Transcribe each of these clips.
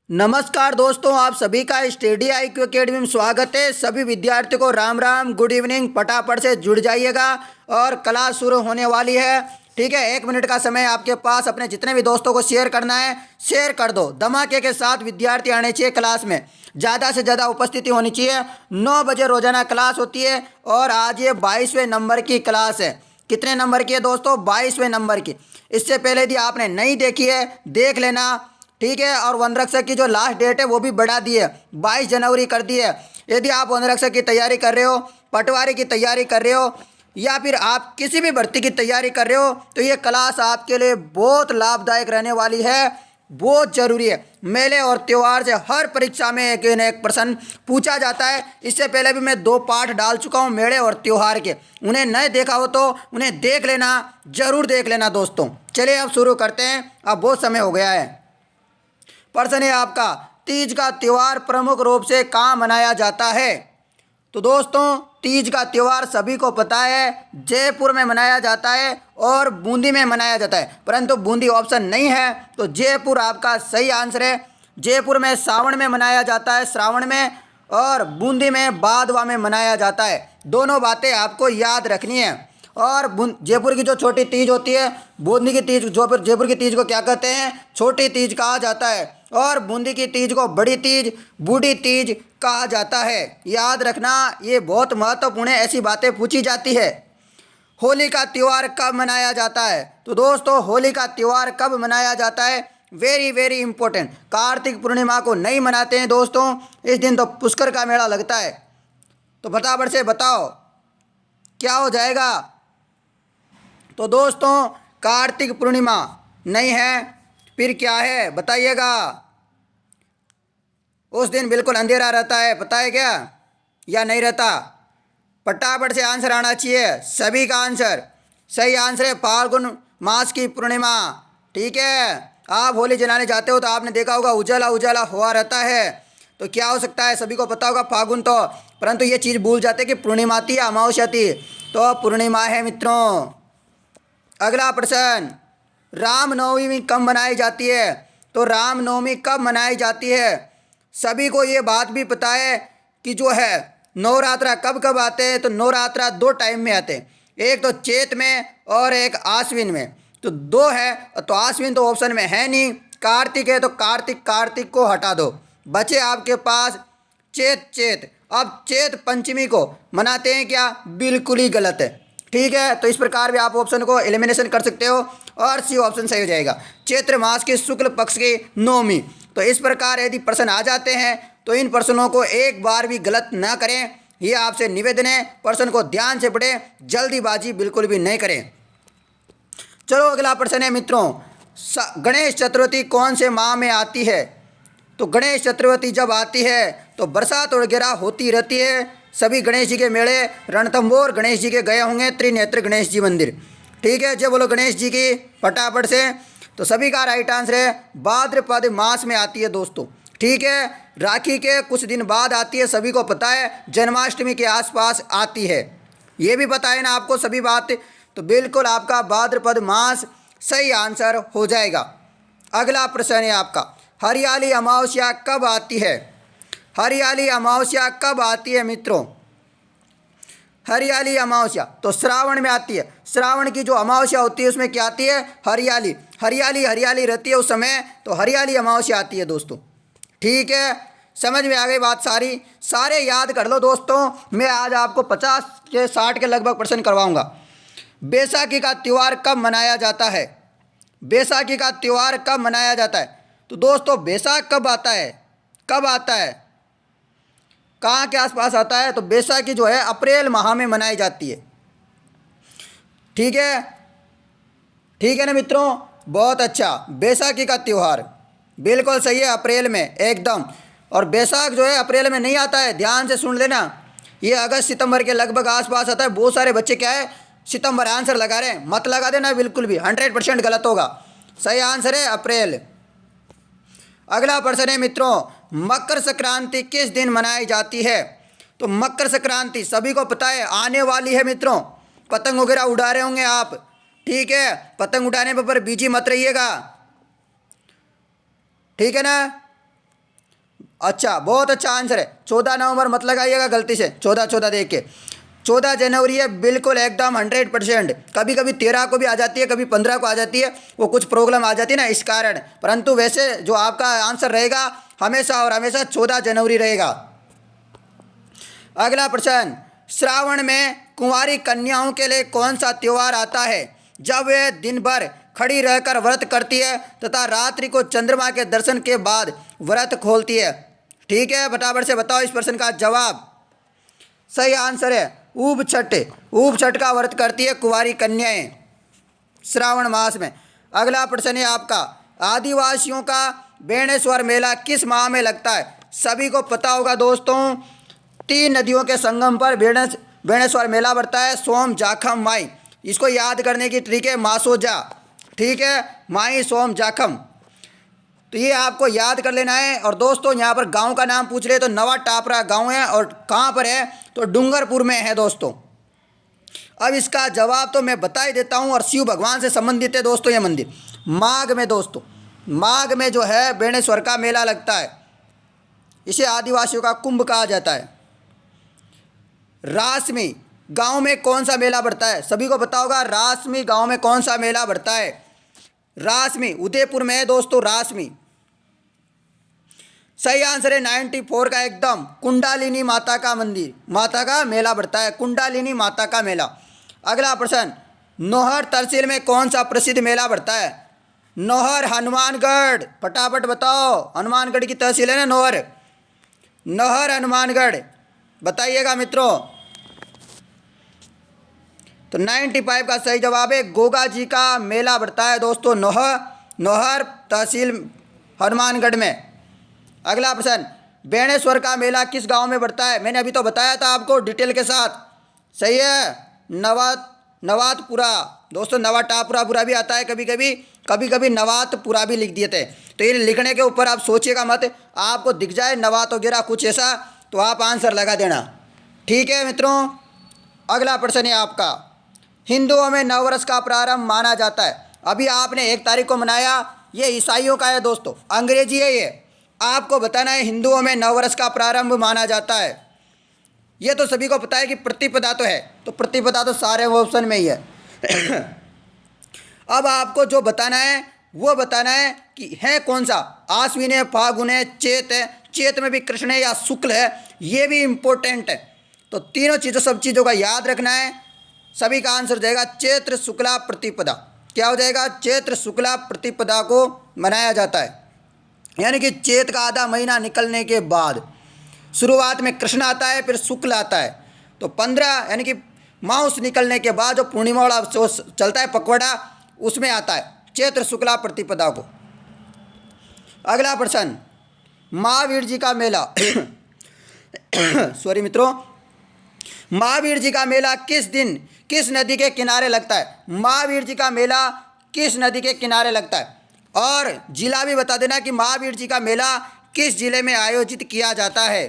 नमस्कार दोस्तों, आप सभी का स्टडी IQ अकेडमी में स्वागत है। सभी विद्यार्थियों को राम राम, गुड इवनिंग। फटाफट से जुड़ जाइएगा और क्लास शुरू होने वाली है। ठीक है, 1 मिनट का समय आपके पास। अपने जितने भी दोस्तों को शेयर करना है शेयर कर दो। धमाके के साथ विद्यार्थी आने चाहिए क्लास में, ज़्यादा से ज़्यादा उपस्थिति होनी चाहिए। 9 बजे रोजाना क्लास होती है और आज ये 22वें नंबर की क्लास है। कितने नंबर की है दोस्तों? 22वें नंबर की। इससे पहले यदि आपने नहीं देखी है देख लेना। ठीक है, और वनरक्षक की जो लास्ट डेट है वो भी बढ़ा दी है, 22 जनवरी कर दी है। यदि आप वनरक्षक की तैयारी कर रहे हो, पटवारी की तैयारी कर रहे हो या फिर आप किसी भी भर्ती की तैयारी कर रहे हो तो ये क्लास आपके लिए बहुत लाभदायक रहने वाली है, बहुत ज़रूरी है। मेले और त्यौहार से हर परीक्षा में एक न एक प्रश्न पूछा जाता है। इससे पहले भी मैं 2 पाठ डाल चुका हूँ मेले और त्यौहार के। उन्हें नहीं देखा हो तो उन्हें देख लेना, ज़रूर देख लेना दोस्तों। चलिए अब शुरू करते हैं, अब बहुत समय हो गया है। प्रश्न है आपका, तीज का त्यौहार प्रमुख रूप से कहाँ मनाया जाता है? तो दोस्तों तीज का त्यौहार सभी को पता है, जयपुर में मनाया जाता है और बूंदी में मनाया जाता है, परंतु बूंदी ऑप्शन नहीं है तो जयपुर आपका सही आंसर है। जयपुर में सावन में मनाया जाता है, श्रावण में, और बूंदी में भादवा में मनाया जाता है। दोनों बातें आपको याद रखनी है। और जयपुर की जो छोटी तीज होती है, बूंदी की तीज, जयपुर की तीज को क्या कहते हैं? छोटी तीज कहा जाता है। और बूंदी की तीज को बड़ी तीज, बूढ़ी तीज कहा जाता है। याद रखना, ये बहुत महत्वपूर्ण है, ऐसी बातें पूछी जाती है। होली का त्यौहार कब मनाया जाता है? तो दोस्तों होली का त्यौहार कब मनाया जाता है? Very very important. Kartik Purnima को नहीं मनाते हैं दोस्तों, इस दिन तो पुष्कर का मेला लगता है। तो फटाफट से बताओ क्या हो जाएगा? तो दोस्तों कार्तिक पूर्णिमा नहीं है, फिर क्या है बताइएगा? उस दिन बिल्कुल अंधेरा रहता है, पता है क्या या नहीं रहता? फटाफट से आंसर आना चाहिए सभी का आंसर। सही आंसर है फाल्गुन मास की पूर्णिमा। ठीक है, आप होली जलाने जाते हो तो आपने देखा होगा उजाला उजाला हुआ रहता है। तो क्या हो सकता है? सभी को पता होगा फाल्गुन, तो परंतु ये चीज़ भूल जाते कि पूर्णिमा थी या अमावस्या थी। तो पूर्णिमा है मित्रों। अगला प्रश्न, रामनवमी कब मनाई जाती है? तो रामनवमी कब मनाई जाती है? सभी को ये बात भी पता है कि जो है नवरात्रा कब कब आते हैं? तो नवरात्रा 2 टाइम में आते हैं, एक तो चैत में और एक आश्विन में। तो 2 है, तो आश्विन तो ऑप्शन में है नहीं। कार्तिक है तो कार्तिक को हटा दो, बचे आपके पास चैत। अब चैत पंचमी को मनाते हैं क्या? बिल्कुल ही गलत है। ठीक है, तो इस प्रकार भी आप ऑप्शन को एलिमिनेशन कर सकते हो और सी ऑप्शन सही हो जाएगा। चैत्र मास के शुक्ल पक्ष की नवमी। तो इस प्रकार यदि प्रश्न आ जाते हैं तो इन प्रश्नों को एक बार भी गलत ना करें, ये आपसे निवेदन है। प्रश्न को ध्यान से पढ़ें, जल्दीबाजी बिल्कुल भी नहीं करें। चलो अगला प्रश्न है मित्रों, गणेश चतुर्थी कौन से माह में आती है? तो गणेश चतुर्थी जब आती है तो बरसात वगैरह होती रहती है। सभी गणेश जी के मेले, रणथंभौर गणेश जी के गए होंगे, त्रिनेत्र गणेश जी मंदिर। ठीक है, जय बोलो गणेश जी की फटाफट से। तो सभी का राइट आंसर है भाद्रपद मास में आती है दोस्तों। ठीक है, राखी के कुछ दिन बाद आती है, सभी को पता है। जन्माष्टमी के आसपास आती है, ये भी पता है ना आपको सभी बात। तो बिल्कुल आपका भाद्रपद मास सही आंसर हो जाएगा। अगला प्रश्न है आपका, हरियाली अमावस्या कब आती है? हरियाली अमावस्या कब आती है मित्रों? हरियाली अमावस्या तो श्रावण में आती है। श्रावण की जो अमावस्या होती है उसमें क्या आती है? हरियाली। हरियाली रहती है उस समय, तो हरियाली अमावस्या आती है दोस्तों। ठीक है, समझ में आ गई बात सारी? सारे याद कर लो दोस्तों। मैं आज आपको 50 के 60 के लगभग प्रश्न करवाऊंगा। बैसाखी का त्यौहार कब मनाया जाता है? बैसाखी का त्यौहार कब मनाया जाता है? तो दोस्तों बैसाख कब आता है? कब आता है? कहाँ के आसपास आता है? तो बैसाखी जो है अप्रैल माह में मनाई जाती है। ठीक है, ठीक है ना मित्रों, बहुत अच्छा। बैसाखी का त्यौहार बिल्कुल सही है, अप्रैल में एकदम। और बैसाख जो है अप्रैल में नहीं आता है, ध्यान से सुन लेना, ये अगस्त सितंबर के लगभग आसपास आता है। बहुत सारे बच्चे क्या है सितंबर आंसर लगा रहे हैं, मत लगा देना बिल्कुल भी, 100% गलत होगा। सही आंसर है अप्रैल। अगला प्रश्न है मित्रों, मकर संक्रांति किस दिन मनाई जाती है? तो मकर संक्रांति सभी को पता है आने वाली है मित्रों। पतंग वगैरह उड़ा रहे होंगे आप। ठीक है, पतंग उड़ाने पर बिजी मत रहिएगा। ठीक है ना? अच्छा, बहुत अच्छा आंसर है। 14 नवंबर मत लगाइएगा गलती से, 14 देख के। 14 जनवरी है, बिल्कुल एकदम 100%। कभी कभी 13 को भी आ जाती है, कभी 15 को आ जाती है, वो कुछ प्रॉब्लम आ जाती है ना, इस कारण। परंतु वैसे जो आपका आंसर रहेगा हमेशा और हमेशा 14 जनवरी रहेगा। अगला प्रश्न, श्रावण में कुंवारी कन्याओं के लिए कौन सा त्यौहार आता है जब वे दिन भर खड़ी रहकर व्रत करती है तथा रात्रि को चंद्रमा के दर्शन के बाद व्रत खोलती है? ठीक है, फटाफट से बताओ इस प्रश्न का जवाब। सही आंसर है ऊब छठ। ऊब छठ का व्रत करती है कुंवारी कन्याएं श्रावण मास में। अगला प्रश्न है आपका, आदिवासियों का बेणेश्वर मेला किस माह में लगता है? सभी को पता होगा दोस्तों, 3 नदियों के संगम पर बेणेश्वर मेला बढ़ता है, सोम जाखम माई। इसको याद करने की ट्रिक है मासोजा, ठीक है, माई सोम जाखम। तो ये आपको याद कर लेना है। और दोस्तों यहाँ पर गांव का नाम पूछ रहे तो नवा टापरा गांव है, और कहाँ पर है तो डूंगरपुर में है दोस्तों। अब इसका जवाब तो मैं बता ही देता हूँ, और शिव भगवान से संबंधित है दोस्तों ये मंदिर। माघ में दोस्तों, माघ में जो है बेणेश्वर का मेला लगता है, इसे आदिवासियों का कुंभ कहा जाता है। रासमी गांव में कौन सा मेला बढ़ता है? सभी को पता होगा, रासमी गांव में कौन सा मेला बढ़ता है? रासमी उदयपुर में है दोस्तों, रासमी। सही आंसर है 94 का एकदम। कुंडालिनी माता का मंदिर, माता का मेला बढ़ता है, कुंडालिनी माता का मेला। अगला प्रश्न, नौहर तहसील में कौन सा प्रसिद्ध मेला बढ़ता है? नौहर हनुमानगढ़, फटाफट बताओ, हनुमानगढ़ की तहसील है ना नौहर। नौहर हनुमानगढ़, बताइएगा मित्रों। तो 95 का सही जवाब है गोगा जी का मेला बढ़ता है दोस्तों नौहर तहसील हनुमानगढ़ में। अगला प्रश्न, बेणेश्वर का मेला किस गांव में बढ़ता है? मैंने अभी तो बताया था आपको डिटेल के साथ। सही है, नवातपुरा दोस्तों, नवाटापुरा बुरा भी आता है कभी कभी नवातपुरा भी लिख दिए थे। तो ये लिखने के ऊपर आप सोचिएगा मत, आपको दिख जाए नवात वगैरह कुछ ऐसा तो आप आंसर लगा देना, ठीक है मित्रों। अगला प्रश्न है आपका, हिंदुओं में नववर्ष का प्रारंभ माना जाता है। अभी आपने 1 तारीख को मनाया, ये ईसाइयों का है दोस्तों, अंग्रेजी है ये। आपको बताना है हिंदुओं में नववर्ष का प्रारंभ माना जाता है। ये तो सभी को पता है कि प्रतिपदा तो है, तो प्रतिपदा तो सारे ऑप्शन में ही है। अब आपको जो बताना है वो बताना है कि है कौन सा, आश्विन है, फागुन है, चैत है, चैत में भी कृष्ण है या शुक्ल है, ये भी इम्पोर्टेंट है। तो तीनों चीज़ों सब चीज़ों का याद रखना है। सभी का आंसर जाएगा चैत्र शुक्ला प्रतिपदा। क्या हो जाएगा? चैत्र शुक्ला प्रतिपदा को मनाया जाता है, यानी कि चैत का आधा महीना निकलने के बाद। शुरुआत में कृष्ण आता है, फिर शुक्ल आता है, तो 15 यानी कि माउस निकलने के बाद जो पूर्णिमा वाला चलता है पखवाड़ा, उसमें आता है चैत्र शुक्ला प्रतिपदा को। अगला प्रश्न, महावीर जी का मेला सॉरी मित्रों, महावीर जी का मेला किस दिन किस नदी के किनारे लगता है? महावीर जी का मेला किस नदी के किनारे लगता है? और जिला भी बता देना कि महावीर जी का मेला किस जिले में आयोजित किया जाता है।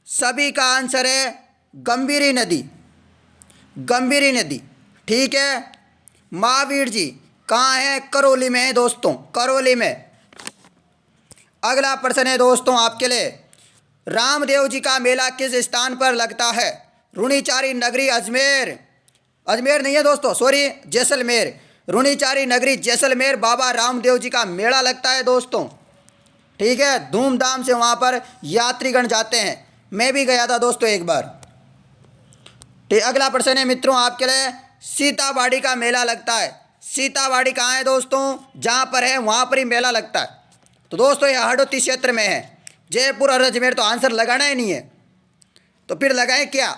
सभी का आंसर है गंभीरी नदी, गंभीरी नदी, ठीक है। महावीर जी कहाँ है? करौली में है दोस्तों, करौली में। अगला प्रश्न है दोस्तों आपके लिए, रामदेव जी का मेला किस स्थान पर लगता है? रुणिचारी नगरी अजमेर, अजमेर नहीं है दोस्तों, सॉरी जैसलमेर। रुणिचारी नगरी जैसलमेर बाबा रामदेव जी का मेला लगता है दोस्तों, ठीक है। धूमधाम से वहाँ पर यात्रीगण जाते हैं, मैं भी गया था दोस्तों एक बार। ठीक, अगला प्रश्न है मित्रों आपके लिए, सीताबाड़ी का मेला लगता है। सीताबाड़ी कहाँ है दोस्तों? जहाँ पर है वहाँ पर ही मेला लगता है। तो दोस्तों ये हड़ौती क्षेत्र में है। जयपुर और अजमेर तो आंसर लगाना ही नहीं है, तो फिर लगाएं क्या?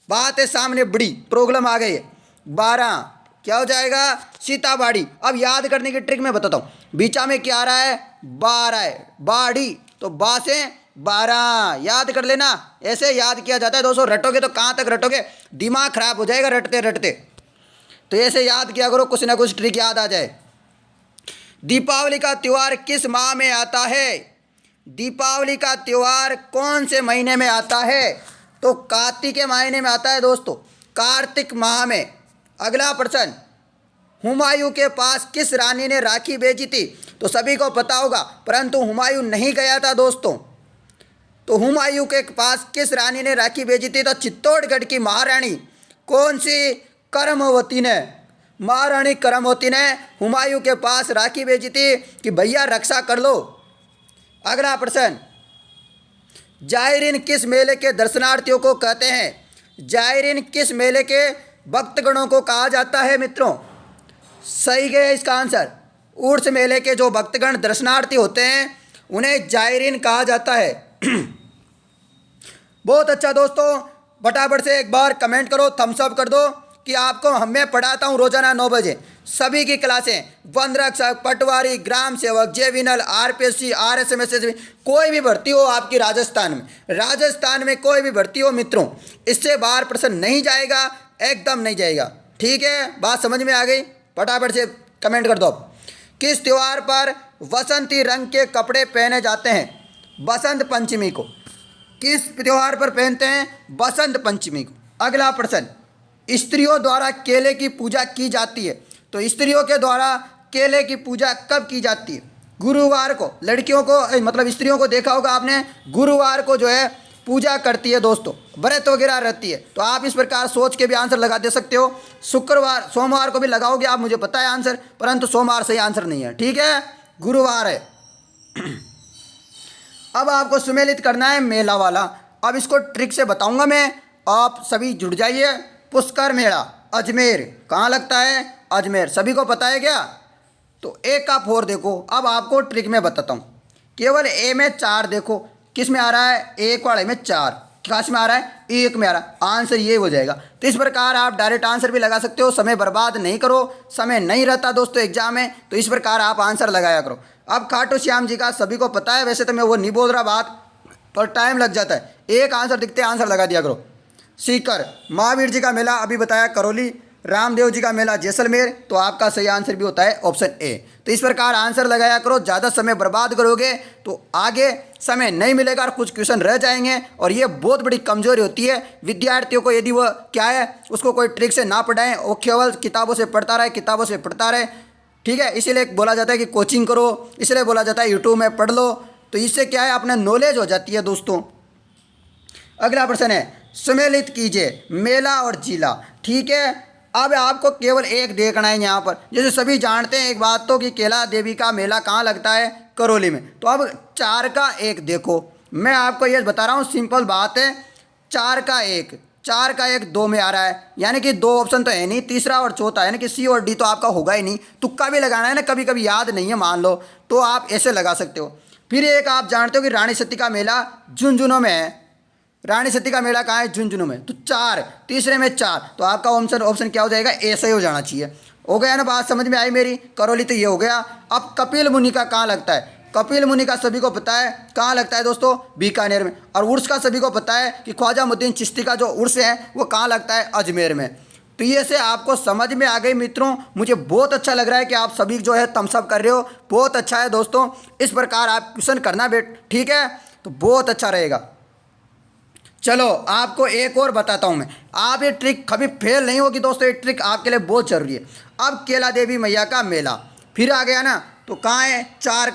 बात है सामने बड़ी प्रॉब्लम आ गई है। 12 क्या हो जाएगा? सीताबाड़ी। अब याद करने की ट्रिक मैं बताता हूँ, बीचा में क्या आ रहा है? 12 है, बाड़ी, तो बा से 12 याद कर लेना। ऐसे याद किया जाता है दोस्तों, रटोगे तो कहाँ तक रटोगे, दिमाग खराब हो जाएगा रटते रटते। तो ऐसे याद किया करो, कुछ ना कुछ ट्रिक याद आ जाए। दीपावली का त्यौहार किस माह में आता है? दीपावली का त्यौहार कौन से महीने में आता है? तो कार्तिक के महीने में आता है दोस्तों, कार्तिक माह में। अगला प्रश्न, हुमायूं के पास किस रानी ने राखी भेजी थी? तो सभी को पता होगा, परंतु हुमायूं नहीं गया था दोस्तों। तो हुमायूं के पास किस रानी ने राखी भेजी थी? तो चित्तौड़गढ़ की महारानी कौन सी? करमवती ने। महारानी करमवती ने हुमायूं के पास राखी भेजी थी कि भैया रक्षा कर लो। अगला प्रश्न, जायरीन किस मेले के दर्शनार्थियों को कहते हैं? जायरीन किस मेले के भक्तगणों को कहा जाता है मित्रों? सही है इसका आंसर, उर्स मेले के जो भक्तगण दर्शनार्थी होते हैं उन्हें जायरीन कहा जाता है। बहुत अच्छा दोस्तों, फटाफट से एक बार कमेंट करो, थम्स अप कर दो कि आपको मैं पढ़ाता हूँ रोजाना 9 बजे सभी की क्लासें, वन रक्षक, पटवारी, ग्राम सेवक, जेविनल, आरपीएससी, आरएसएमएसएसबी, कोई भी भर्ती हो आपकी राजस्थान में कोई भी भर्ती हो मित्रों, इससे बाहर प्रश्न नहीं जाएगा, एकदम नहीं जाएगा। ठीक है, बात समझ में आ गई? फटाफट से कमेंट कर दो। किस त्योहार पर वसंती रंग के कपड़े पहने जाते हैं? बसंत पंचमी को। किस त्योहार पर पहनते हैं? बसंत पंचमी को। अगला प्रश्न, स्त्रियों द्वारा केले की पूजा की जाती है। तो स्त्रियों के द्वारा केले की पूजा कब की जाती है? गुरुवार को। लड़कियों को मतलब स्त्रियों को देखा होगा आपने, गुरुवार को जो है पूजा करती है दोस्तों, व्रत वगैरह रहती है। तो आप इस प्रकार सोच के भी आंसर लगा दे सकते हो। शुक्रवार, सोमवार को भी लगाओगे आप, मुझे पता है आंसर, परंतु सोमवार सही आंसर नहीं है। ठीक है, गुरुवार है। अब आपको सुमेलित करना है मेला वाला। अब इसको ट्रिक से बताऊंगा मैं, आप सभी जुड़ जाइए। पुष्कर मेला अजमेर कहाँ लगता है? अजमेर, सभी को पता है क्या? तो एक का 4 देखो। अब आपको ट्रिक में बताता हूँ, केवल ए में 4 देखो, किस में आ रहा है? एक वाले में 4, किस में आ रहा है? एक में आ रहा है। आंसर ये हो जाएगा। तो इस प्रकार आप डायरेक्ट आंसर भी लगा सकते हो, समय बर्बाद नहीं करो, समय नहीं रहता दोस्तों एग्जाम में, तो इस प्रकार आप आंसर लगाया करो। अब खाटू श्याम जी का सभी को पता है, वैसे तो मैं वो नहीं बोल रहा बात, पर टाइम लग जाता है। एक आंसर दिखते आंसर लगा दिया करो। सीकर, महावीर जी का मेला अभी बताया करौली, रामदेव जी का मेला जैसलमेर, तो आपका सही आंसर भी होता है ऑप्शन ए। तो इस प्रकार आंसर लगाया करो, ज़्यादा समय बर्बाद करोगे तो आगे समय नहीं मिलेगा और कुछ क्वेश्चन रह जाएंगे, और ये बहुत बड़ी कमजोरी होती है विद्यार्थियों को। यदि वो क्या है, उसको कोई ट्रिक से ना पढ़ाएं, वो केवल किताबों से पढ़ता रहे। ठीक है, इसीलिए बोला जाता है कि कोचिंग करो, इसलिए बोला जाता है यूट्यूब में पढ़ लो, तो इससे क्या है, अपना नॉलेज हो जाती है दोस्तों। अगला प्रश्न है, सुमेलित कीजिए मेला और जिला। ठीक है, अब आपको केवल एक देखना है यहाँ पर। जैसे सभी जानते हैं एक बात तो कि केला देवी का मेला कहाँ लगता है? करौली में। तो अब 4 का 1 देखो, मैं आपको ये बता रहा हूँ, सिंपल बात है। 4 का 1 2 में आ रहा है, यानी कि 2 ऑप्शन तो है नहीं, तीसरा और चौथा, यानी कि सी और डी तो आपका होगा ही नहीं। तुक्का भी लगाना है ना, कभी कभी याद नहीं है मान लो, तो आप ऐसे लगा सकते हो। फिर एक आप जानते हो कि रानी सती का मेला झुंझुनू में है। रानी सती का मेला कहाँ है? झुंझुनू में। तो 4, तीसरे में 4, तो आपका ऑप्शन क्या हो जाएगा? ऐसा ही हो जाना चाहिए। हो गया ना, बात समझ में आई मेरी? करौली तो ये हो गया। अब कपिल मुनि का कहाँ लगता है? कपिल मुनि का सभी को पता है कहाँ लगता है दोस्तों? बीकानेर में। और उर्स का सभी को पता है कि ख्वाजामुद्दीन चिश्ती का जो उर्स है वो कहाँ लगता है? अजमेर में। तो ये से आपको समझ में आ गई मित्रों। मुझे बहुत अच्छा लग रहा है कि आप सभी जो है थम्स अप कर रहे हो, बहुत अच्छा है दोस्तों। इस प्रकार आप क्वेश्चन करना ठीक है, तो बहुत अच्छा रहेगा। चलो आपको एक और बताता हूँ मैं, आप ये ट्रिक कभी फेल नहीं होगी दोस्तों, ये ट्रिक आपके लिए बहुत जरूरी है। अब केला देवी मैया का मेला फिर आ गया ना, तो कहाँ है? 4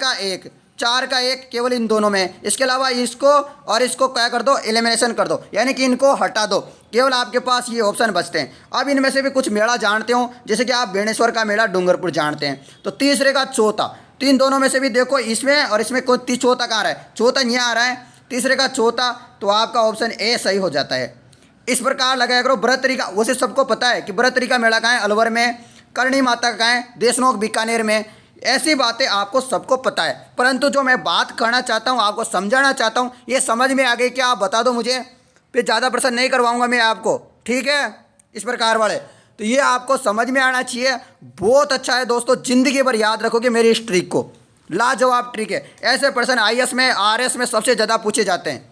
का 1 केवल इन दोनों में। इसके अलावा इसको और इसको क्या कर दो? एलिमिनेशन कर दो, यानी कि इनको हटा दो। केवल आपके पास ये ऑप्शन बचते हैं। अब इनमें से भी कुछ मेला जानते हो, जैसे कि आप बेणेश्वर का मेला डूंगरपुर जानते हैं, तो तीसरे का चौथा, तो इन दोनों में से भी देखो, इसमें और इसमें कोई चौथा कहाँ आ रहा है? चौथा यहाँ आ रहा है, तीसरे का चौथा, तो आपका ऑप्शन ए सही हो जाता है। इस प्रकार लगाया करो। बृहत्तरी का, वैसे सबको पता है कि बृहत्तरी का मेला कहाँ है? अलवर में। करणी माता का कहाँ है? देशनोक बीकानेर में। ऐसी बातें आपको सबको पता है, परंतु जो मैं बात करना चाहता हूँ, आपको समझाना चाहता हूँ, ये समझ में आ गई क्या? आप बता दो मुझे, फिर ज़्यादा प्रश्न नहीं करवाऊँगा मैं आपको। ठीक है, इस प्रकार वाले, तो ये आपको समझ में आना चाहिए। बहुत अच्छा है दोस्तों, ज़िंदगी भर याद रखोगे मेरी इस ट्रिक को, लाजवाब ट्रिक है। ऐसे प्रश्न IAS में, RS में सबसे ज़्यादा पूछे जाते हैं।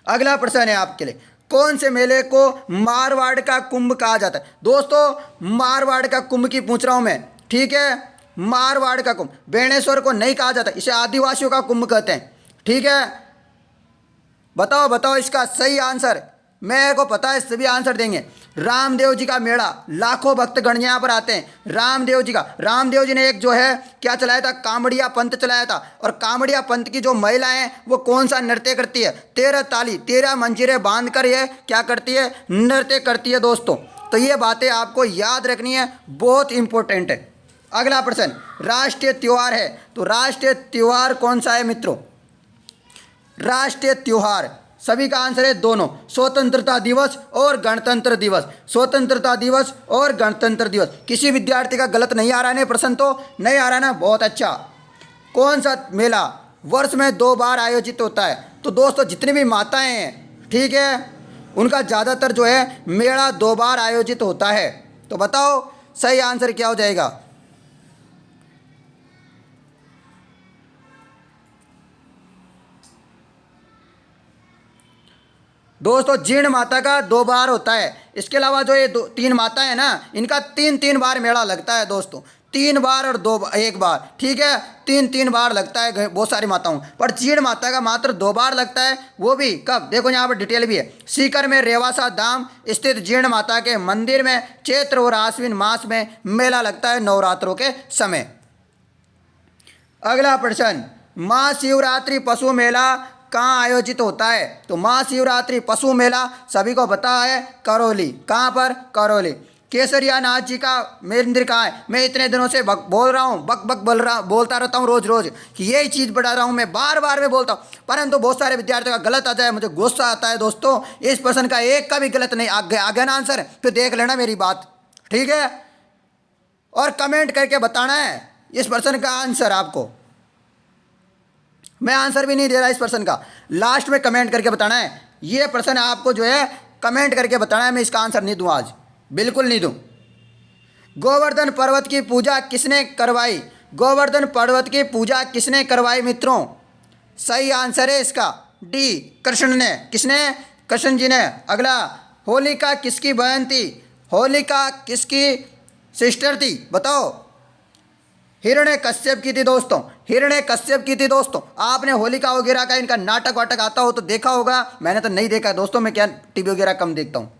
अगला प्रश्न है आपके लिए, कौन से मेले को मारवाड़ का कुंभ कहा जाता है? दोस्तों मारवाड़ का कुंभ की पूछ रहा हूं मैं। ठीक है, मारवाड़ का कुंभ, बेणेश्वर को नहीं कहा जाता, इसे आदिवासियों का कुंभ कहते हैं। ठीक है, बताओ इसका सही आंसर। मेरे को पता है सभी आंसर देंगे। रामदेव जी का मेला, लाखों भक्तगण यहाँ पर आते हैं। रामदेव जी ने एक जो है क्या चलाया था, कांवड़िया पंथ चलाया था। और कांवड़िया पंथ की जो महिलाएं वो कौन सा नृत्य करती है, 13 ताली 13 मंजीरें बांध कर ये क्या करती है, नृत्य करती है दोस्तों। तो ये बातें आपको याद रखनी है, बहुत इंपॉर्टेंट है। अगला प्रश्न, राष्ट्रीय त्योहार है, तो राष्ट्रीय त्योहार कौन सा है मित्रों? राष्ट्रीय त्योहार सभी का आंसर है दोनों, स्वतंत्रता दिवस और गणतंत्र दिवस। स्वतंत्रता दिवस और गणतंत्र दिवस। किसी विद्यार्थी का गलत नहीं आ रहा है प्रश्न, तो नहीं आ रहा ना, बहुत अच्छा। कौन सा मेला वर्ष में 2 बार आयोजित होता है? तो दोस्तों जितनी भी माताएं हैं, ठीक है, उनका ज़्यादातर जो है मेला 2 बार आयोजित होता है। तो बताओ सही आंसर क्या हो जाएगा? दोस्तों जीर्ण माता का 2 बार होता है। इसके अलावा जो ये 3 माता है ना, इनका 3 बार मेला लगता है दोस्तों। 3 बार और 1 बार, ठीक है, 3 बार लगता है बहुत सारी माताओं, पर जीर्ण माता का मात्र 2 बार लगता है। वो भी कब, देखो यहाँ पर डिटेल भी है। सीकर में रेवासा धाम स्थित जीर्ण माता के मंदिर में चैत्र और आश्विन मास में मेला लगता है, नवरात्रों के समय। अगला प्रश्न, महाशिवरात्रि पशु मेला कहाँ आयोजित होता है? तो महाशिवरात्रि पशु मेला सभी को पता है, करौली। कहाँ पर? करौली। केसरिया नाथ जी का मंदिर कहाँ है? मैं इतने दिनों से बोल रहा हूँ, बोलता रहता हूँ रोज कि यही चीज़ बढ़ा रहा हूँ, मैं बार बार में बोलता हूँ, परंतु बहुत सारे विद्यार्थियों का गलत आ जाए, मुझे गुस्सा आता है दोस्तों। इस प्रश्न का एक का भी गलत नहीं आ गया ना आंसर, फिर देख लेना मेरी बात, ठीक है, और कमेंट करके बताना है इस प्रश्न का आंसर आपको। मैं आंसर भी नहीं दे रहा इस प्रश्न का, लास्ट में कमेंट करके बताना है। ये प्रश्न आपको जो है कमेंट करके बताना है, मैं इसका आंसर नहीं दूँ आज, बिल्कुल नहीं दूँ। गोवर्धन पर्वत की पूजा किसने करवाई? गोवर्धन पर्वत की पूजा किसने करवाई मित्रों? सही आंसर है इसका डी, कृष्ण ने। किसने? कृष्ण जी ने। अगला, होलिका किसकी बहन थी? होलिका किसकी सिस्टर थी? बताओ। हिरण्यकश्यप की थी दोस्तों, हिरण्यकश्यप की थी दोस्तों। आपने होलिका वगैरह का इनका नाटक वाटक आता हो तो देखा होगा, मैंने तो नहीं देखा है दोस्तों, मैं क्या टीवी वगैरह कम देखता हूँ,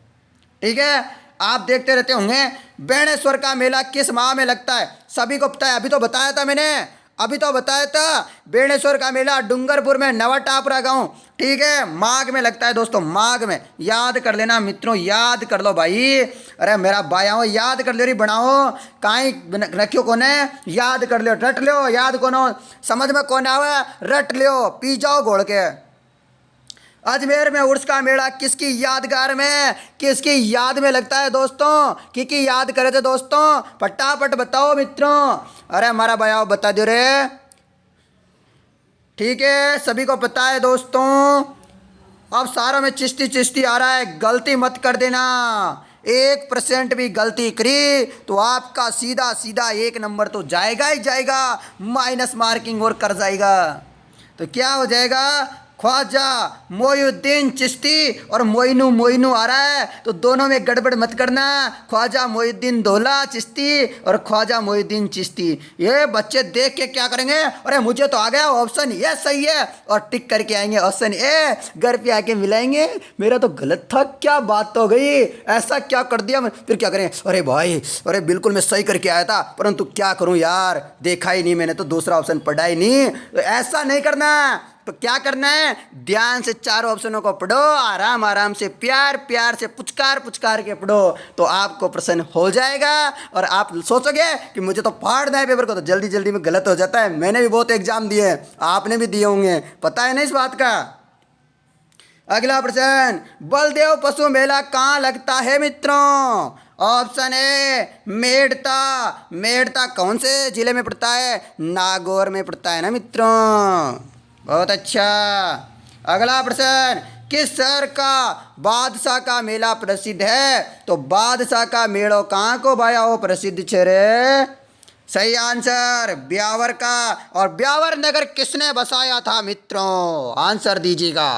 ठीक है, आप देखते रहते होंगे। बेणेश्वर का मेला किस माह में लगता है? सभी को पता है, अभी तो बताया था मैंने, अभी तो बताया था। बेणेश्वर का मेला डूंगरपुर में नवाटापरा गांव, ठीक है, माघ में लगता है दोस्तों, माघ में। याद कर लेना मित्रों, याद कर लो भाई। अरे मेरा भाइयों याद कर लो रे, बनाओ काई रखियो कोने, याद कर लो, रट लो, याद कोनो समझ में कौन आवे रट लो, पी जाओ घोल के। अजमेर में उर्स का मेला किसकी यादगार में, किसकी याद में लगता है दोस्तों? की याद करे थे दोस्तों, फटाफट बताओ मित्रों। अरे हमारा भाई बता दो रे, ठीक है, सभी को पता है दोस्तों। अब सारों में चिश्ती चिश्ती आ रहा है, गलती मत कर देना। 1% भी गलती करी तो आपका सीधा सीधा 1 नंबर तो जाएगा ही जाएगा, माइनस मार्किंग और कर जाएगा। तो क्या हो जाएगा? ख्वाजा मोइनुद्दीन चिश्ती और मोइनू आ रहा है, तो दोनों में गड़बड़ मत करना। ख्वाजा मोइनुद्दीन दौला चिश्ती और ख्वाजा मोइनुद्दीन चिश्ती। ये बच्चे देख के क्या करेंगे, अरे मुझे तो आ गया ऑप्शन ये सही है, और टिक करके आएंगे ऑप्शन ए, घर पे आके मिलाएंगे मेरा तो गलत था, क्या बात तो हो गई, ऐसा क्या कर दिया। फिर क्या करें, अरे भाई अरे बिल्कुल मैं सही करके आया था, परंतु क्या करूं यार, देखा ही नहीं मैंने तो, दूसरा ऑप्शन पढ़ा ही नहीं। तो ऐसा नहीं करना। तो क्या करना है, ध्यान से 4 ऑप्शनों को पढ़ो, आराम आराम से प्यार प्यार से पुचकार के पढ़ो, तो आपको प्रश्न हो जाएगा। और आप सोचोगे कि मुझे तो फाड़ना है पेपर को, तो जल्दी जल्दी में गलत हो जाता है। मैंने भी बहुत एग्जाम दिए हैं, आपने भी दिए होंगे, पता है ना इस बात का। अगला प्रश्न, बलदेव पशु मेला कहाँ लगता है मित्रों? Option A Merta. मेड़ता कौन से जिले में पड़ता है? नागौर में पड़ता है ना मित्रों, बहुत अच्छा। अगला प्रश्न, किस शहर का बादशाह का मेला प्रसिद्ध है? तो बादशाह का मेड़ो कहाँ को भाया हो प्रसिद्ध छे? सही आंसर ब्यावर का। और ब्यावर नगर किसने बसाया था मित्रों? आंसर दीजिएगा।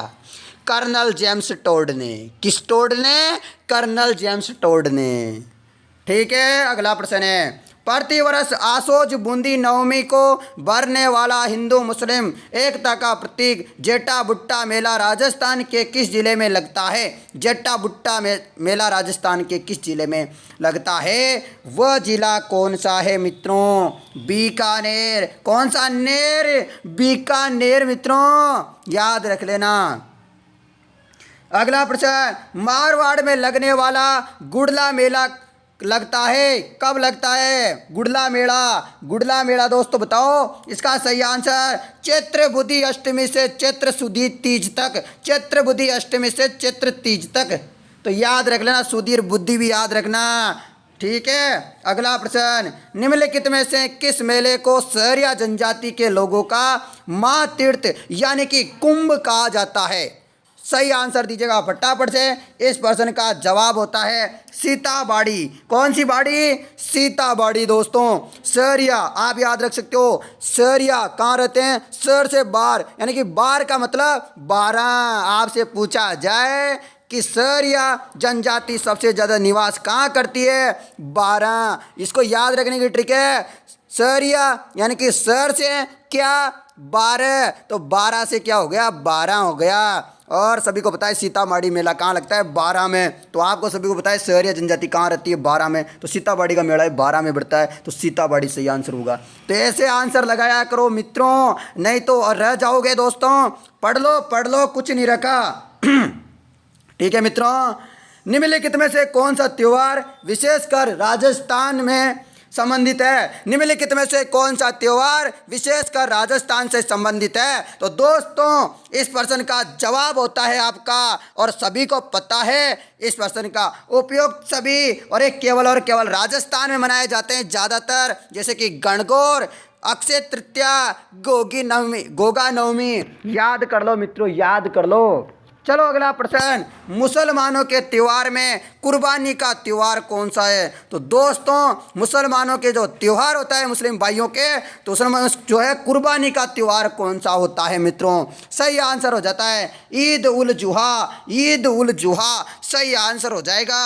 कर्नल जेम्स टोड ने। किस टोड ने? कर्नल जेम्स टोड ने, ठीक है। अगला प्रश्न है, प्रतिवर्ष आशोज बूंदी नवमी को भरने वाला हिंदू मुस्लिम एकता का प्रतीक जेटा भुट्टा मेला राजस्थान के किस जिले में लगता है? जेटा भुट्टा मेला राजस्थान के किस जिले में लगता है? वह जिला कौन सा है मित्रों? बीकानेर। कौन सा नेर? बीकानेर मित्रों, याद रख लेना। अगला प्रश्न, मारवाड़ में लगने वाला गुड़ला मेला लगता है, कब लगता है? गुड़ला मेला दोस्तों बताओ इसका सही आंसर। चैत्र बुद्धि अष्टमी से चैत्र सुदी तीज तक, चैत्र बुद्धि अष्टमी से चैत्र तीज तक। तो याद रख लेना, सुधीर बुद्धि भी याद रखना, ठीक है। अगला प्रश्न, निम्नलिखित में से किस मेले को सहरिया जनजाति के लोगों का महातीर्थ यानी कि कुंभ कहा जाता है? सही आंसर दीजिएगा फटाफट से। इस प्रश्न का जवाब होता है सीताबाड़ी। कौन सी बाड़ी? सीताबाड़ी दोस्तों। सहरिया आप याद रख सकते हो, सहरिया कहाँ रहते हैं? शहर से बाहर, यानी कि बाहर का मतलब 12। आपसे पूछा जाए कि सहरिया जनजाति सबसे ज़्यादा निवास कहाँ करती है? 12। इसको याद रखने की ट्रिक है, सहरिया यानी कि शहर से क्या 12, तो 12 से क्या हो गया? 12 हो गया। और सभी को पता है सीताबाड़ी मेला कहाँ लगता है? 12 में। तो आपको सभी को पता है सहरिया जनजाति कहाँ रहती है? 12 में। तो सीताबाड़ी का मेला है 12 में बढ़ता है, तो सीताबाड़ी सही आंसर होगा। तो ऐसे आंसर लगाया करो मित्रों, नहीं तो रह जाओगे दोस्तों। पढ़ लो कुछ नहीं रखा। ठीक है मित्रों, निम्नलिखित में से कौन सा त्यौहार विशेषकर राजस्थान में संबंधित है? निम्नलिखित में से कौन सा त्यौहार विशेषकर राजस्थान से संबंधित है? तो दोस्तों इस प्रश्न का जवाब होता है आपका, और सभी को पता है इस प्रश्न का उपयुक्त सभी और केवल राजस्थान में मनाए जाते हैं ज़्यादातर, जैसे कि गणगौर, अक्षय तृतीया, गोगा नवमी। याद कर लो मित्रों, याद कर लो। चलो अगला प्रश्न, मुसलमानों के त्यौहार में कुर्बानी का त्यौहार कौन सा है? तो दोस्तों मुसलमानों के जो त्यौहार होता है मुस्लिम भाइयों के, तो उसमें जो है कुर्बानी का त्यौहार कौन सा होता है मित्रों? सही आंसर हो जाता है ईद उल जुहा। ईद उल जुहा सही आंसर हो जाएगा।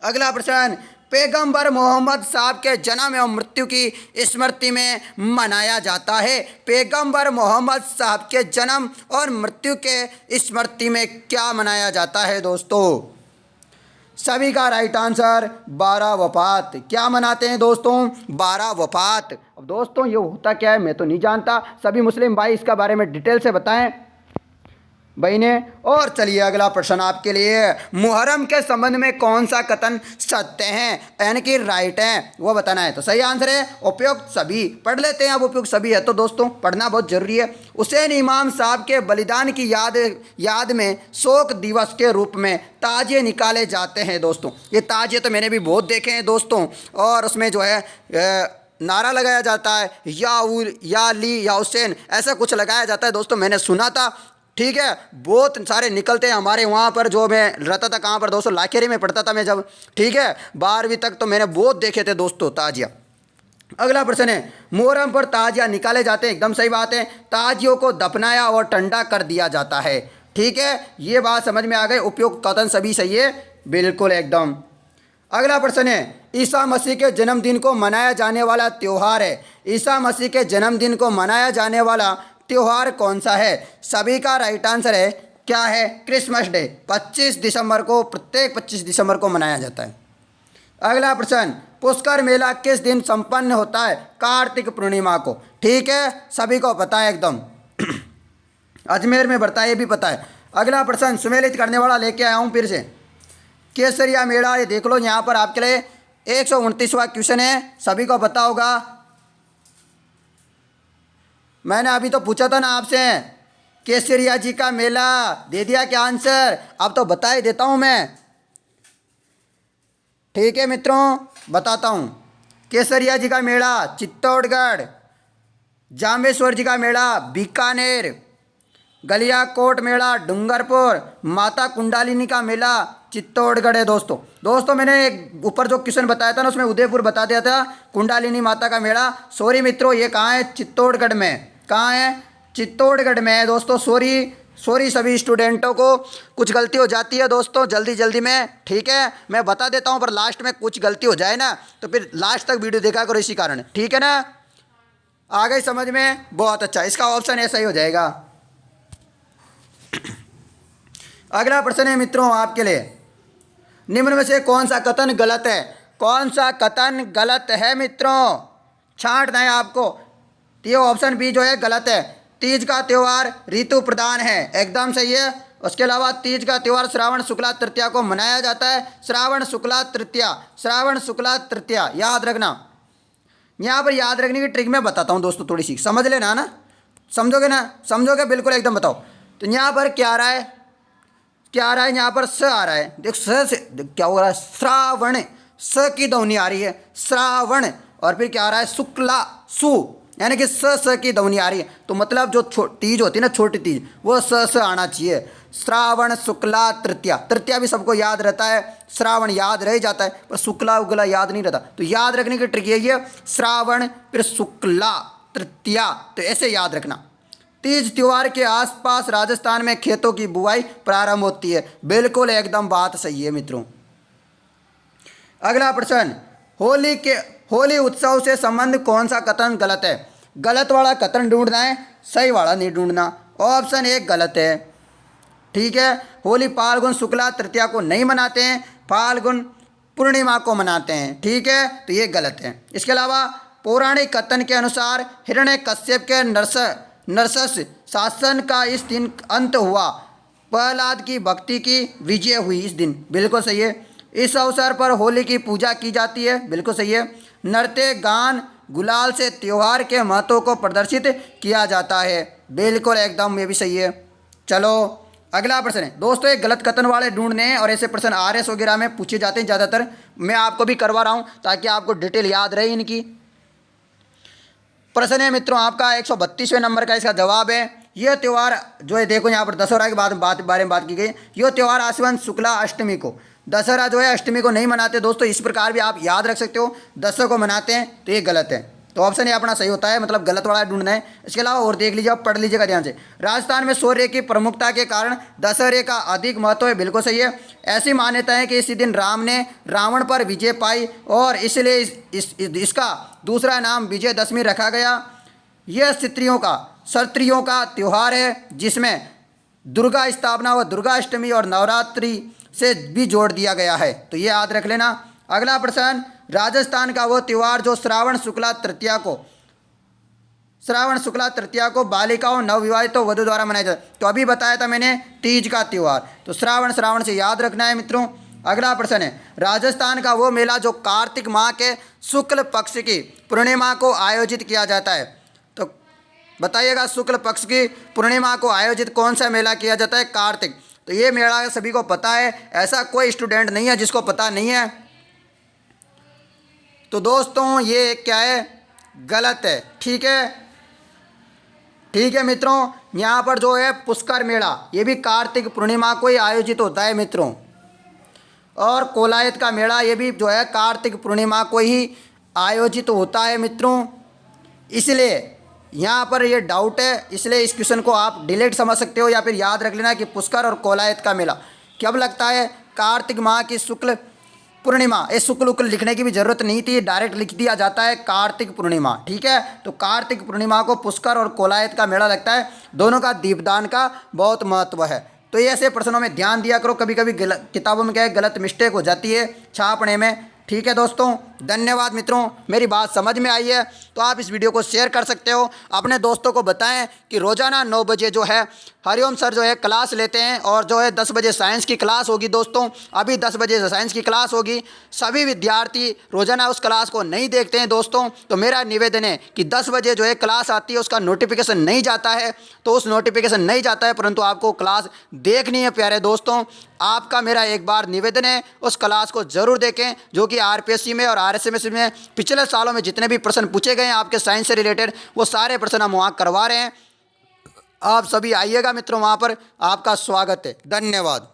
अगला प्रश्न, पैगंबर मोहम्मद साहब के जन्म एवं मृत्यु की स्मृति में मनाया जाता है। पैगंबर मोहम्मद साहब के जन्म और मृत्यु के स्मृति में क्या मनाया जाता है दोस्तों? सभी का राइट आंसर 12 वफात। क्या मनाते हैं दोस्तों? 12 वफात। अब दोस्तों ये होता क्या है मैं तो नहीं जानता, सभी मुस्लिम भाई इसका बारे में डिटेल से बताएं बहने। और चलिए अगला प्रश्न आपके लिए, मुहर्रम के संबंध में कौन सा कथन सत्य है यानी कि राइट है वो बताना है? तो सही आंसर है उपयुक्त सभी। पढ़ लेते हैं, अब उपयुक्त सभी है तो दोस्तों पढ़ना बहुत जरूरी है। हुसैन इमाम साहब के बलिदान की याद में शोक दिवस के रूप में ताजिए निकाले जाते हैं दोस्तों। ये ताजिए तो मैंने भी बहुत देखे हैं दोस्तों, और उसमें जो है नारा लगाया जाता है या अली या हुसैन, ऐसा कुछ लगाया जाता है दोस्तों, मैंने सुना था। ठीक है, बहुत सारे निकलते हैं हमारे वहाँ पर, जो मैं रहता था कहाँ पर दोस्तों, लाखेरी में पढ़ता था मैं जब, ठीक है 12वीं तक, तो मैंने बहुत देखे थे दोस्तों ताजिया। अगला प्रश्न है, मुहर्रम पर ताजिया निकाले जाते हैं, एकदम सही बात है। ताजियों को दफनाया और ठंडा कर दिया जाता है, ठीक है, ये बात समझ में आ गई। उपयुक्त कथन सभी सही है, बिल्कुल एकदम। अगला प्रश्न है, ईसा मसीह के जन्मदिन को मनाया जाने वाला त्यौहार है। ईसा मसीह के जन्मदिन को मनाया जाने वाला त्यौहार कौन सा है? सभी का राइट आंसर है क्या है? Christmas day. 25 दिसंबर को, प्रत्येक 25 दिसंबर को मनाया जाता है। अगला प्रश्न, पुष्कर मेला किस दिन संपन्न होता है? कार्तिक पूर्णिमा को, ठीक है, सभी को पता है एकदम। अजमेर में बढ़ता है, ये भी पता है। अगला प्रश्न सुमेलित करने वाला लेके आया हूँ फिर से, केसरिया मेला। ये देख लो यहाँ पर आपके लिए 129वां क्वेश्चन है, सभी को पता होगा। मैंने अभी तो पूछा था ना आपसे, केसरिया जी का मेला, दे दिया क्या आंसर? अब तो बता ही देता हूँ मैं, ठीक है मित्रों, बताता हूँ। केसरिया जी का मेला चित्तौड़गढ़, जामेश्वर जी का मेला बीकानेर, गलियाकोट मेला डूंगरपुर, माता कुंडालिनी का मेला चित्तौड़गढ़ है दोस्तों मैंने ऊपर जो क्वेश्चन बताया था ना उसमें उदयपुर बता दिया था, कुंडालिनी माता का मेला, सॉरी मित्रों ये कहाँ है? चित्तौड़गढ़ में। कहाँ है? चित्तौड़गढ़ में है दोस्तों, सॉरी सॉरी सभी स्टूडेंटों को, कुछ गलती हो जाती है दोस्तों जल्दी जल्दी में, ठीक है। मैं बता देता हूँ पर लास्ट में कुछ गलती हो जाए ना तो फिर लास्ट तक वीडियो देखा करो इसी कारण, ठीक है ना। आ गई समझ में? बहुत अच्छा, इसका ऑप्शन ऐसा ही हो जाएगा। अगला प्रश्न है मित्रों आपके लिए, निम्न में से कौन सा कथन गलत है? कौन सा कथन गलत है मित्रों? छांटना है आपको। तो ये ऑप्शन बी जो है गलत है। तीज का त्यौहार ऋतु प्रधान है, एकदम सही है। उसके अलावा तीज का त्यौहार श्रावण शुक्ला तृतीया को मनाया जाता है। श्रावण शुक्ला तृतीया, श्रावण शुक्ला तृतीया याद रखना। यहाँ पर याद रखने की ट्रिक मैं बताता हूँ दोस्तों, थोड़ी सी समझ लेना ना। समझोगे ना? समझोगे बिल्कुल एकदम बताओ। तो यहाँ पर क्या आ रहा है, क्या आ रहा है? यहाँ पर स आ रहा है। देख स से क्या हो रहा है? श्रावण, स की ध्वनि आ रही है श्रावण। और फिर क्या आ रहा है? शुक्ला, सु, यानी कि स की ध्वनि आ रही है। तो मतलब जो तीज होती है ना, छोटी तीज, वो स आना चाहिए। श्रावण शुक्ला तृतीया, तृतीया भी सबको याद रहता है, श्रावण याद रह जाता है पर शुक्ला उगला याद नहीं रहता। तो याद रखने की ट्रिक यही है, श्रावण फिर शुक्ला तृतीया, तो ऐसे याद रखना। तीज त्योहार के आसपास राजस्थान में खेतों की बुआई प्रारंभ होती है, बिल्कुल एकदम बात सही है मित्रों। अगला प्रश्न, होली उत्सव से संबंध कौन सा कथन गलत है? गलत वाला कथन ढूंढना है, सही वाला नहीं ढूंढना। ऑप्शन ए गलत है, ठीक है। होली फाल्गुन शुक्ला तृतीया को नहीं मनाते हैं, फाल्गुन पूर्णिमा को मनाते हैं, ठीक है, तो ये गलत है। इसके अलावा पौराणिक कथन के अनुसार हिरण्यकश्यप के नरसस शासन का इस दिन अंत हुआ, प्रहलाद की भक्ति की विजय हुई इस दिन, बिल्कुल सही है। इस अवसर पर होली की पूजा की जाती है, बिल्कुल सही है। नृत्य गान गुलाल से त्योहार के महत्व को प्रदर्शित किया जाता है, बिल्कुल एकदम ये भी सही है। चलो अगला प्रश्न है दोस्तों, एक गलत कथन वाले ढूंढने हैं और ऐसे प्रश्न आरएस वगैरह में पूछे जाते हैं ज़्यादातर, मैं आपको भी करवा रहा हूँ ताकि आपको डिटेल याद रहे इनकी। प्रश्न है मित्रों आपका 132वें नंबर का, इसका जवाब है यह त्यौहार जो है, देखो यहाँ पर दशहरा के बारे में बात की गई। यह त्यौहार आश्विन शुक्ला अष्टमी को, दशहरा जो है अष्टमी को नहीं मनाते दोस्तों, इस प्रकार भी आप याद रख सकते हो, दशहरा को मनाते हैं, तो ये गलत है। तो ऑप्शन ये अपना सही होता है, मतलब गलत वाला ढूंढना है। इसके अलावा और देख लीजिए, आप पढ़ लीजिएगा ध्यान से। राजस्थान में सूर्य की प्रमुखता के कारण दशहरे का अधिक महत्व है, बिल्कुल सही है। ऐसी मान्यता है कि इसी दिन राम ने रावण पर विजय पाई और इसलिए इसका दूसरा नाम विजयदशमी रखा गया। यह क्षत्रियों का त्यौहार है जिसमें दुर्गा स्थापना व दुर्गाष्टमी और नवरात्रि से भी जोड़ दिया गया है, तो ये याद रख लेना। अगला प्रश्न, राजस्थान का वो त्यौहार जो श्रावण शुक्ला तृतीया को बालिकाओं नवविवाहितों वधु द्वारा मनाया जाता है, तो अभी बताया था मैंने तीज का त्यौहार, तो श्रावण से याद रखना है मित्रों। अगला प्रश्न है, राजस्थान का वो मेला जो कार्तिक माह के शुक्ल पक्ष की पूर्णिमा को आयोजित किया जाता है, तो बताइएगा शुक्ल पक्ष की पूर्णिमा को आयोजित कौन सा मेला किया जाता है? कार्तिक। तो ये मेला सभी को पता है, ऐसा कोई स्टूडेंट नहीं है जिसको पता नहीं है। तो दोस्तों ये क्या है? गलत है, ठीक है, ठीक है मित्रों। यहाँ पर जो है पुष्कर मेला, ये भी कार्तिक पूर्णिमा को ही आयोजित होता है मित्रों। और कोलायत का मेला, ये भी जो है कार्तिक पूर्णिमा को ही आयोजित होता है मित्रों। इसलिए यहाँ पर ये डाउट है, इसलिए इस क्वेश्चन को आप डिलीट समझ सकते हो या फिर याद रख लेना कि पुष्कर और कोलायत का मेला कब लगता है? कार्तिक माह की शुक्ल पूर्णिमा। ये शुक्ल लिखने की भी जरूरत नहीं थी, डायरेक्ट लिख दिया जाता है कार्तिक पूर्णिमा, ठीक है। तो कार्तिक पूर्णिमा को पुष्कर और कोलायत का मेला लगता है, दोनों का दीपदान का बहुत महत्व है। तो ये ऐसे प्रश्नों में ध्यान दिया करो, कभी कभी किताबों में क्या है गलत मिस्टेक हो जाती है छापने में, ठीक है दोस्तों। धन्यवाद मित्रों, मेरी बात समझ में आई है तो आप इस वीडियो को शेयर कर सकते हो, अपने दोस्तों को बताएं कि रोज़ाना 9 बजे जो है हरिओम सर जो है क्लास लेते हैं और जो है 10 बजे साइंस की क्लास होगी दोस्तों। अभी 10 बजे साइंस की क्लास होगी, सभी विद्यार्थी रोज़ाना उस क्लास को नहीं देखते हैं दोस्तों, तो मेरा निवेदन है कि 10 बजे जो है क्लास आती है उसका नोटिफिकेशन नहीं जाता है, तो उस नोटिफिकेशन नहीं जाता है परंतु आपको क्लास देखनी है प्यारे दोस्तों। आपका मेरा एक बार निवेदन है उस क्लास को ज़रूर देखें, जो कि आरपीएससी में और आरएसएमएस में पिछले सालों में जितने भी प्रश्न पूछे गए हैं आपके साइंस से रिलेटेड, वो सारे प्रश्न हम वहाँ करवा रहे हैं। आप सभी आइएगा मित्रों, वहाँ पर आपका स्वागत है। धन्यवाद।